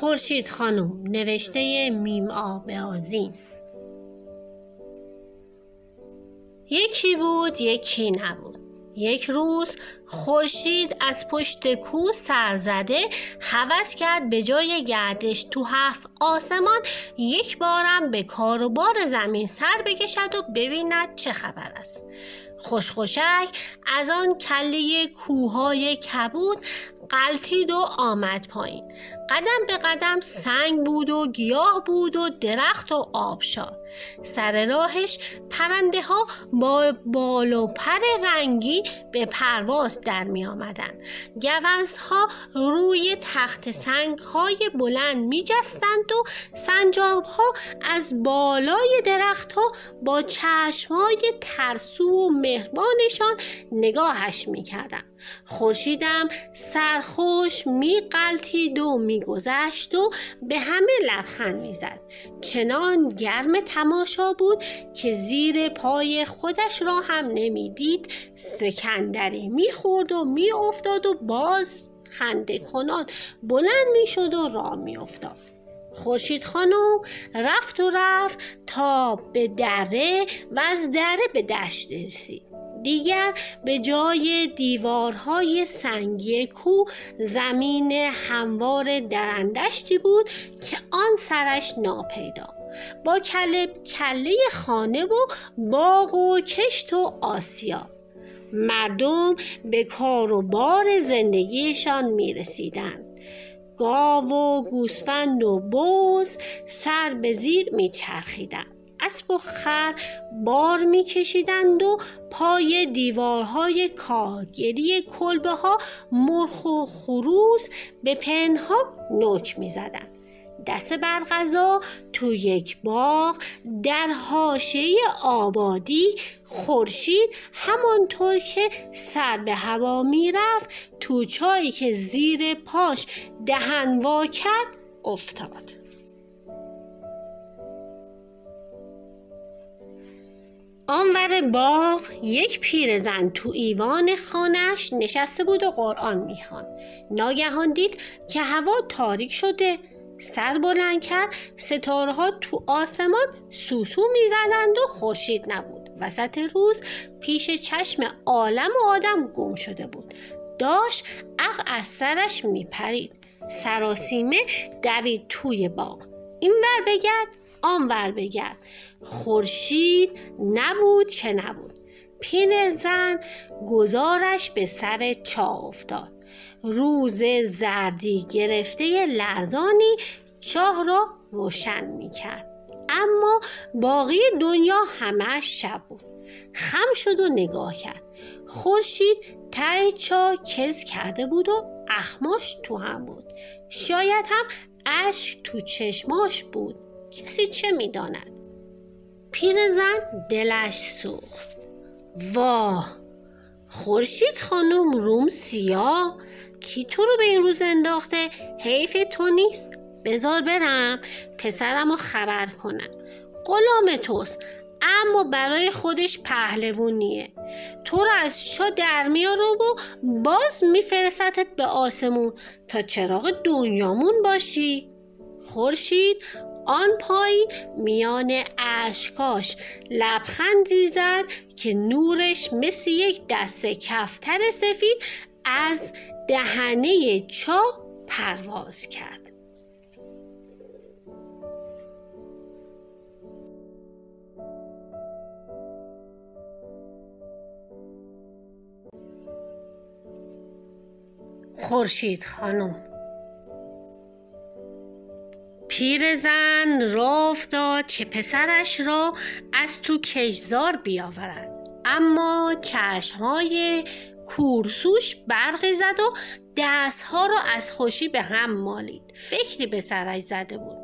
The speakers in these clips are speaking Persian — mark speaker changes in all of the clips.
Speaker 1: خورشید خانم، نوشته میم آب آذین. یکی بود یکی نبود. یک روز خورشید از پشت کوه سر زده هوس کرد به جای گردش تو 7 آسمان یک بارم به کار و بار زمین سر بکشد و ببیند چه خبر است. خوشخوشک از آن کله کوههای کبود غلتید و آمد پایین. قدم به قدم سنگ بود و گیاه بود و درخت و آبشار. سر راهش پرنده ها با بال و پر رنگی به پرواز در می آمدن. گوزها روی تخت سنگ های بلند می جستند و سنجاب ها از بالای درخت ها با چشم های ترسو و مهربانشان نگاهش می کردن. خورشیدم سرخوش می غلتید و می گذشت و به همه لبخند می زد. چنان گرم تماشا بود که زیر پای خودش را هم نمی دید. سکندری می خورد و می افتاد و باز خنده کنان بلند می شد و راه می افتاد. خورشید خانم رفت و رفت تا به دره و از دره به دشت رسید. دیگر به جای دیوارهای سنگی کوه زمین هموار درندشتی بود که آن سرش ناپیدا با کله خانه و باغ و کشت و آسیا. مردم به کار و بار زندگیشان می رسیدند. گاو و گوسفند و بز سر به زیر می چرخیدند. اسب و خر بار می کشیدند و پای دیوارهای کاهگلی کلبه ها مرغ و خروس به پنها نوک می زدند. دست برغذا تو یک باغ در حاشیه آبادی خورشید همانطور که سر به هوا می رفت تو چایی که زیر پاش دهن وا کرد افتاد. آنور باغ یک پیرزن تو ایوان خانه‌اش نشسته بود و قرآن می‌خواند. ناگهان دید که هوا تاریک شده. سر بلند کرد، ستاره‌ها تو آسمان سوسو می‌زدند و خورشید نبود. وسط روز پیش چشم عالم و آدم گم شده بود. داشت عقل از سرش میپرید. سراسیمه دوید توی باغ. این ور بگرد آن ور بگرد. خورشید نبود که نبود. پیرزن گذارش به سر چاه افتاد. روز زردی گرفته لرزانی چاه را روشن می کرد. اما باقی دنیا همه شب بود. خم شد و نگاه کرد. خورشید ته چاه کز کرده بود و اخماش تو هم بود. شاید هم اشک تو چشماش بود. کسی چه می داند؟ پیرزن دلش سوخت. واه، خورشید خانم روم سیاه، کی تو رو به این روز انداخته؟ حیف تو نیست؟ بذار برم پسرمو خبر کنم. غلام توست اما برای خودش پهلوونیه. تو رو از چاه در میاره و باز میفرستت به آسمون تا چراغ دنیامون باشی. خورشید آن پایین میان اشکاش لبخندی زد که نورش مثل یک دسته کفتر سفید از دهنه چاه پرواز کرد. خورشید خانم. پیرزن راه افتاد که پسرش را از تو کشتزار بیاورد، اما چشمهای کورسوش برقی زد و دستها را از خوشی به هم مالید. فکری به سرش زده بود.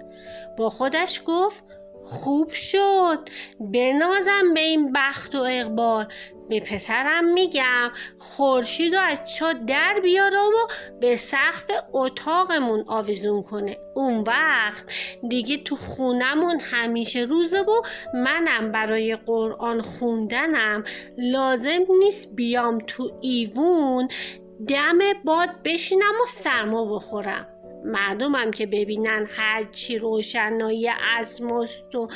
Speaker 1: با خودش گفت خوب شد، بنازم به این بخت و اقبال. به پسرم میگم خورشید رو از چاه در بیاره و به سقف اتاقمون آویزون کنه. اون وقت دیگه تو خونمون همیشه روزه و منم برای قرآن خوندنم لازم نیست بیام تو ایوون دم باد بشینم و سرما بخورم. مردمم که ببینن هرچی روشنایی از ماست و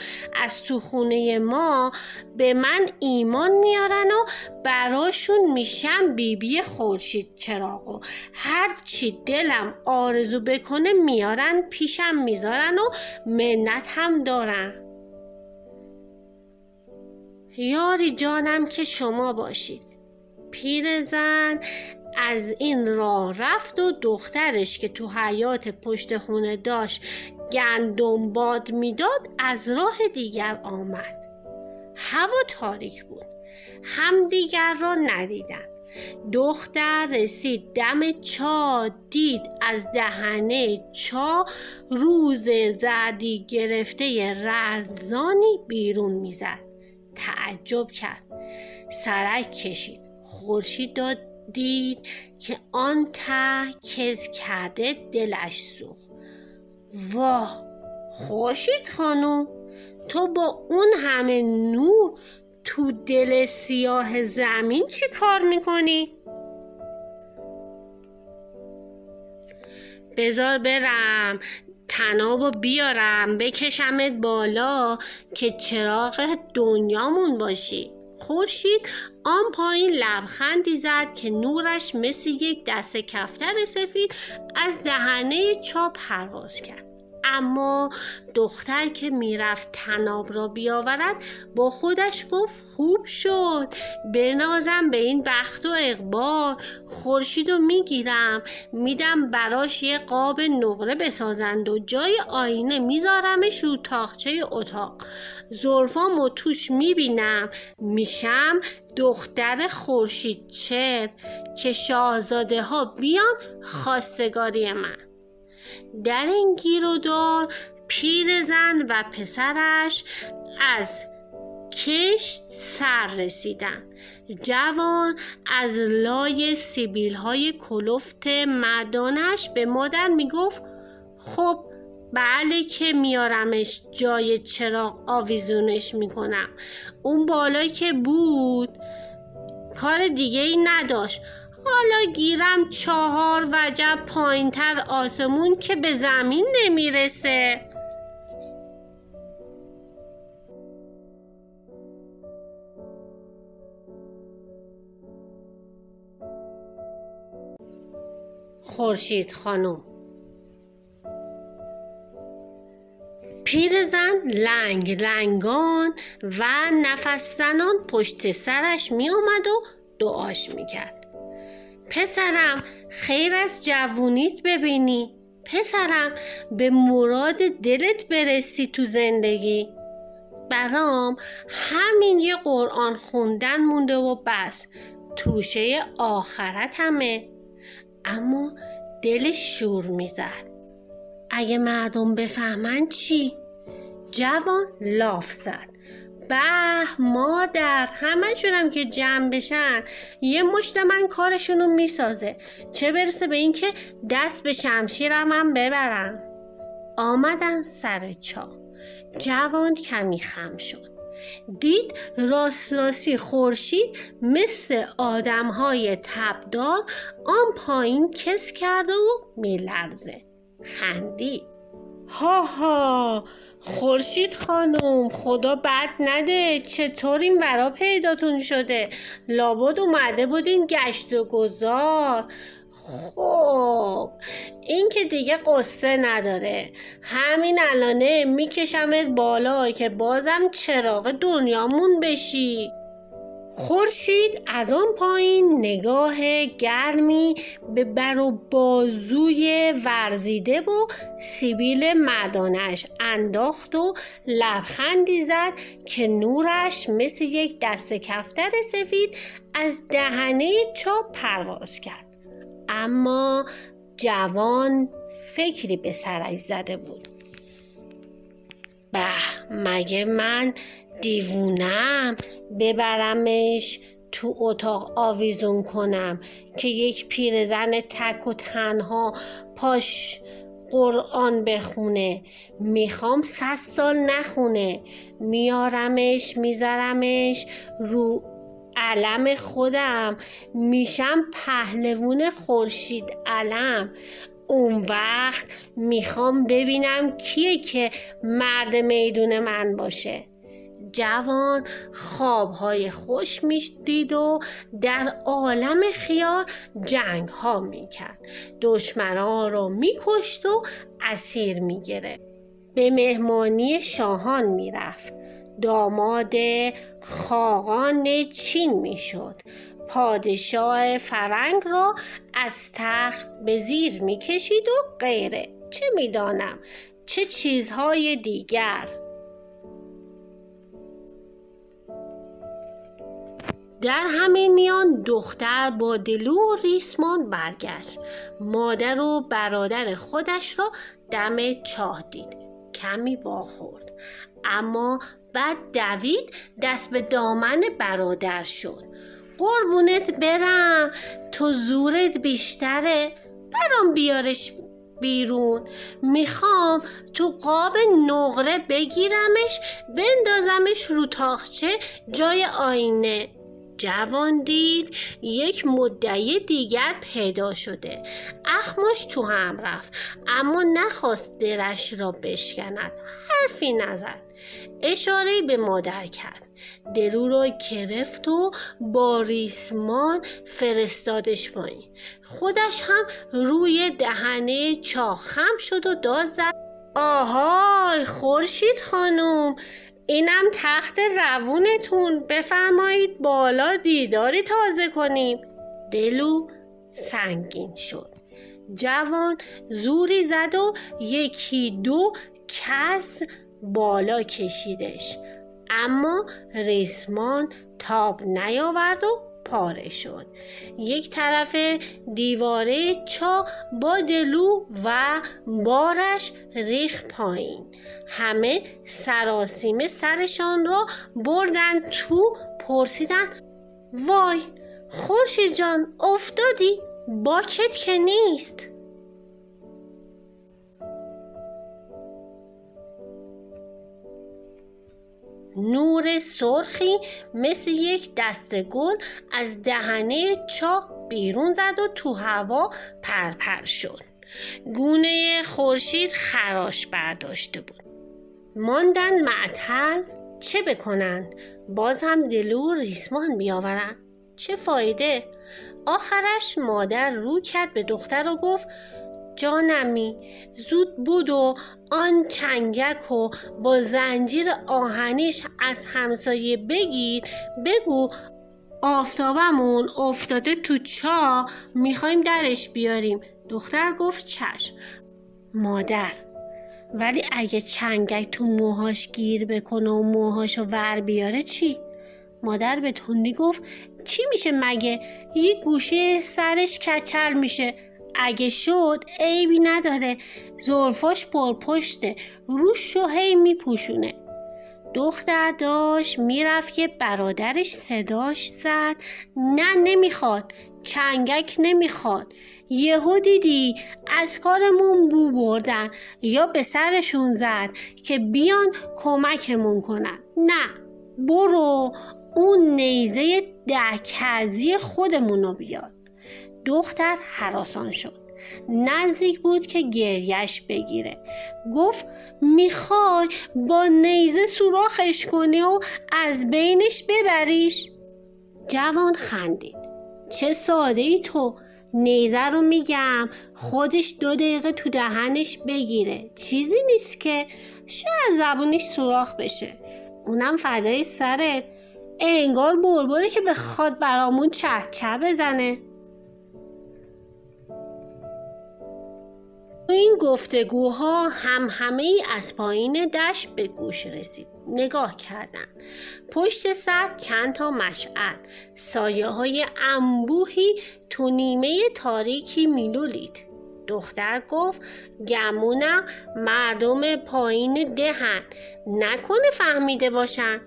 Speaker 1: از تو خونه ما به من ایمان میارن و براشون میشم بیبی خورشید چراغ و هرچی دلم آرزو بکنه میارن پیشم میذارن و منت هم دارن. یاری جانم که شما باشید. پیرزن از این راه رفت و دخترش که تو حیاط پشت خونه داشت گندم باد میداد از راه دیگر آمد. هوا تاریک بود. همدیگر را ندیدند. دختر رسید دم چا، دید از دهنه چا روز زردی گرفته رزانی بیرون میزد. تعجب کرد. سرک کشید. خورشید دید که آن ته کز کرده دلش سوخت. واه خورشید خانم، تو با اون همه نور تو دل سیاه زمین چی کار میکنی؟ بذار برم طنابو بیارم بکشمت بالا که چراغ دنیامون باشی. خورشید آن پایین لبخندی زد که نورش مثل یک دسته کفتر سفید از دهنه چا پرواز کرد. اما دختر که میرفت طناب را بیاورد با خودش گفت خوب شد، بنازم به این بخت و اقبال. خورشیدو میگیرم میدم براش یه قاب نقره بسازند و جای آینه میذارمش رو تاقچه اتاق. زلفامو توش میبینم میشم دختر خورشید چر که شاهزاده ها بیان خواستگاری من. در این گیر و دار پیرزن و پسرش از کشت سر رسیدن. جوان از لای سیبیل های کلفت مردانش به مادر میگفت خب بله که میارمش جای چراغ آویزونش میکنم. اون بالا که بود کار دیگه ای نداشت. حالا گیرم 4 وجب پایینتر آسمون که به زمین نمیرسه. خورشید خانم. پیرزن لنگ لنگان و نفس زنان پشت سرش می آمد و دعاش می کرد. پسرم خیر از جوونیت ببینی. پسرم به مراد دلت برسی تو زندگی. برام همین یه قرآن خوندن مونده و بس. توشه آخرتمه. اما دلش شور میزد. اگه مردم بفهمن چی؟ جوان لاف زد. به مادر، همه شدم که جمع بشن یه مشت من کارشونو میسازه، چه برسه به این که دست به شمشیرم هم ببرم. آمدن سر چا. جوان کمی خم شد. دید راستی خورشید مثل آدمهای تبدار آن پایین کس کرده و میلرزه. خندید. ها ها خورشید خانم، خدا بد نده، چطور این ورا پیداتون شده؟ لابد اومده بودین گشت و گذار. خب این که دیگه قصه نداره، همین الانه میکشمت بالا که بازم چراغ دنیامون بشی. خورشید از آن پایین نگاه گرمی به بر و بازوی ورزیده و سیبیل مردانش انداخت و لبخندی زد که نورش مثل یک دسته کفتر سفید از دهنه چا پرواز کرد. اما جوان فکری به سرش زده بود. مگه من دیوونم ببرمش تو اتاق آویزون کنم که یک پیرزن تک و تنها پاش قرآن بخونه؟ میخوام 100 سال نخونه. میارمش میذارمش رو علم خودم، میشم پهلوون خورشید علم. اون وقت میخوام ببینم کیه که مرد میدون من باشه. جوان خوابهای خوش میدید و در عالم خیال جنگ ها میکرد. دشمنان رو میکشت و اسیر میگرفت. به مهمانی شاهان میرفت. داماد خاقان چین میشد. پادشاه فرنگ را از تخت به زیر میکشید و غیره. چه میدانم چه چیزهای دیگر. در همین میان دختر با دلو و ریسمان برگشت. مادر و برادر خودش را دم چاه دید. کمی واخورد، اما بعد دوید دست به دامن برادر شد. قربونت برم، تو زورت بیشتره، برام بیارش بیرون. میخوام تو قاب نقره بگیرمش بندازمش رو تاقچه جای آینه. جوان دید یک مدعی دیگر پیدا شده. اخمش تو هم رفت، اما نخواست درش را بشکند. حرفی نزد. اشاره به مادر کرد. دلو را گرفت و با ریسمان فرستادش پایین. خودش هم روی دهنه چاه خم شد و داد زد: آهای خورشید خانوم، اینم تخت روونتون، بفرمایید بالا دیداری تازه کنیم. دلو سنگین شد. جوان زوری زد و یکی دو کس بالا کشیدش، اما ریسمان تاب نیاورد و پاره شد. یک طرف دیواره چاه با دلو و بارش ریخت پایین. همه سراسیمه سرشان را بردن تو. پرسیدن: وای خورشید جان، افتادی؟ باکت که نیست. نور سرخی مثل یک دسته گل از دهنه چاه بیرون زد و تو هوا پرپر شد. گونه خورشید خراش برداشته بود. ماندن معطل. چه بکنند؟ باز هم دلو و ریسمان بیاورند؟ چه فایده؟ آخرش مادر رو کرد به دختر و گفت: جانمی، زود بود و آن چنگک و با زنجیر آهنیش از همسایه بگیر، بگو آفتابمون افتاده تو چاه، میخوایم درش بیاریم. دختر گفت چشم. مادر: ولی اگه چنگک تو موهاش گیر بکنه و موهاشو ور بیاره چی؟ مادر به تندی گفت: چی میشه مگه؟ یه گوشه سرش کچل میشه. اگه شد عیبی نداره، زلفاش پرپشته، روشو هی میپوشونه. دختر داشت میرفت که برادرش صداش زد: نه نمیخواد، چنگک نمیخواد. یهو دیدی از کارمون بو بردن یا به سرشون زد که بیان کمکمون کنن. نه، برو اون نیزه دهکزی خودمونو بیار. دختر هراسان شد. نزدیک بود که گریش بگیره. گفت: میخوای با نیزه سوراخش کنی و از بینش ببریش؟ جوان خندید. چه ساده ای تو، نیزه رو میگم خودش 2 دقیقه تو دهنش بگیره، چیزی نیست که، شاید زبونش سوراخ بشه، اونم فدای سرت، انگار بلبلی که بخواد برامون چه بزنه. این گفتگوها همه از پایین دشت به گوش رسید. نگاه کردن. پشت سر چند تا مشعل، سایه های انبوهی تو نیمه تاریکی میلولید. دختر گفت: گمونم مردم پایین دهن، نکنه فهمیده باشن.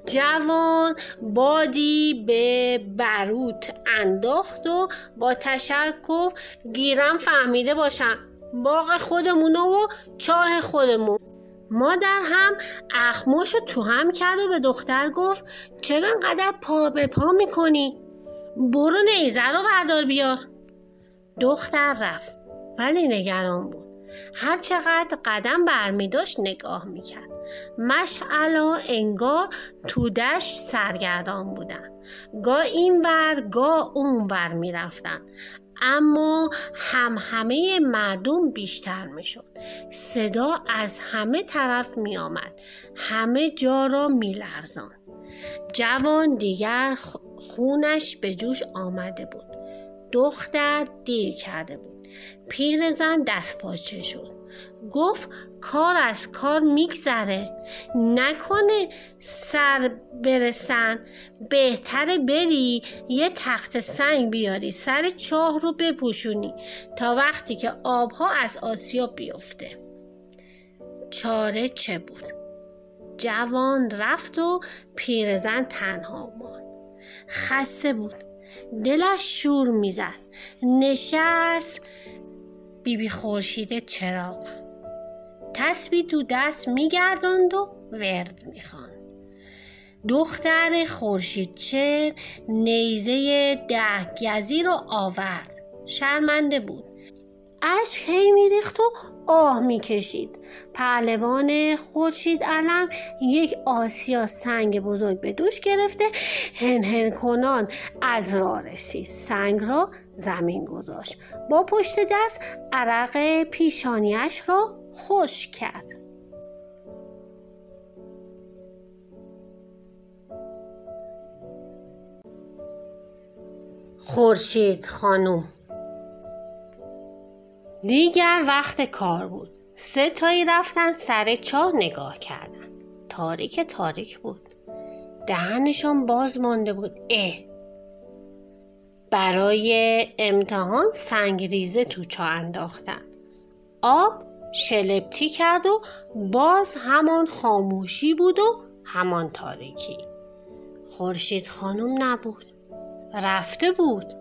Speaker 1: جوان بادی به بروت انداخت و با تشکر: گیرم فهمیده باشن، باغ خودمونو و چاه خودمون. مادر هم اخماشو تو هم کرد و به دختر گفت: چرا انقدر پا به پا میکنی؟ برو نیزه رو بردار بیار. دختر رفت. ولی نگران بود. هر چقدر قدم برمی داشت نگاه میکرد. مشعل‌ها انگار تو دشت سرگردان بودن. گاه این ور گاه اون ور میرفتن. اما همه مردم بیشتر میشد. صدا از همه طرف می آمد. همه جا را می لرزان. جوان دیگر خونش به جوش آمده بود. دختر دیر کرده بود. پیرزن دست پاچه شد. گفت کار از کار میگذره. نکنه سر برسن. بهتره بری یه تخت سنگ بیاری سر چاه رو بپوشونی تا وقتی که آبها از آسیا بیفته. چاره چه بود؟ جوان رفت و پیرزن تنها ماند. خسته بود. دلش شور میزد. نشست بیبی خورشید چراغ. تسبیح تو دست میگرداند و ورد میخواند. دختر خورشیدچهر نیزه 10 گزی رو آورد. شرمنده بود. اشک هی میریخت و آه میکشید. پهلوان خورشید علم یک آسیا سنگ بزرگ به دوش گرفته هن کنان از راه رسید. سنگ را زمین گذاشت. با پشت دست عرق پیشانیش را خشک کرد. خورشید خانم. دیگر وقت کار بود. 3 تایی رفتن سر چاه نگاه کردن. تاریک بود. دهنشان باز مانده بود. برای امتحان سنگریزه تو چاه انداختن. آب شلپتی کرد و باز همان خاموشی بود و همان تاریکی. خورشید خانم نبود. رفته بود.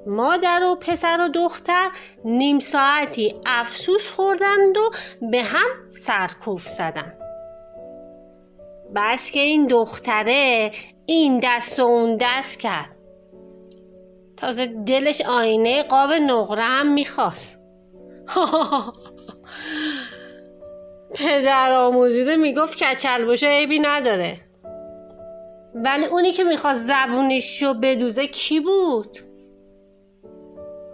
Speaker 1: مادر و پسر و دختر نیم ساعتی افسوس خوردند و به هم سرکوف زدند. بس که این دختره این دست و اون دست کرد. تازه دلش آینه قاب نقره هم میخواست. پدر آموزیده میگفت کچل باشه عیبی نداره. ولی اونی که میخواست زبونشو بدوزه کی بود؟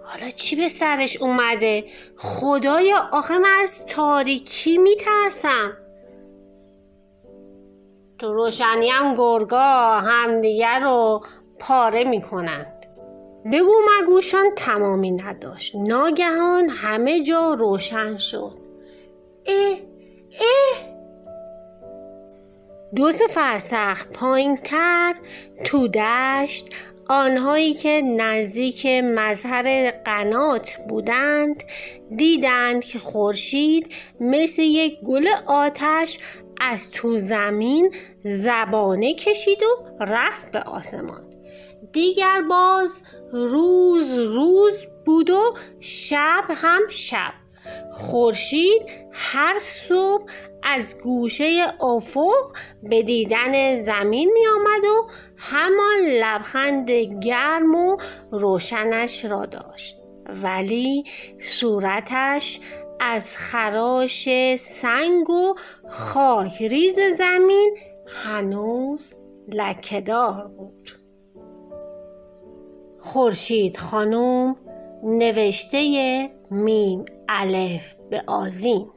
Speaker 1: حالا چی به سرش اومده؟ خدایا آخه من از تاریکی میترسم. تو روشنی هم گرگا همدیگر رو پاره میکنند. بگو مگوشان تمامی نداشت. ناگهان همه جا روشن شد. 2 فرسخ پایین تر تو دشت آنهایی که نزدیک مظهر قنات بودند دیدند که خورشید مثل یک گل آتش از تو زمین زبانه کشید و رفت به آسمان. دیگر باز روز بود و شب هم شب. خورشید هر صبح از گوشه افق به دیدن زمین می آمد و همان لبخند گرم و روشنش را داشت. ولی صورتش از خراش سنگ و خاک ریز زمین هنوز لکه‌دار بود. خورشید خانم نوشته میم الف به آذین.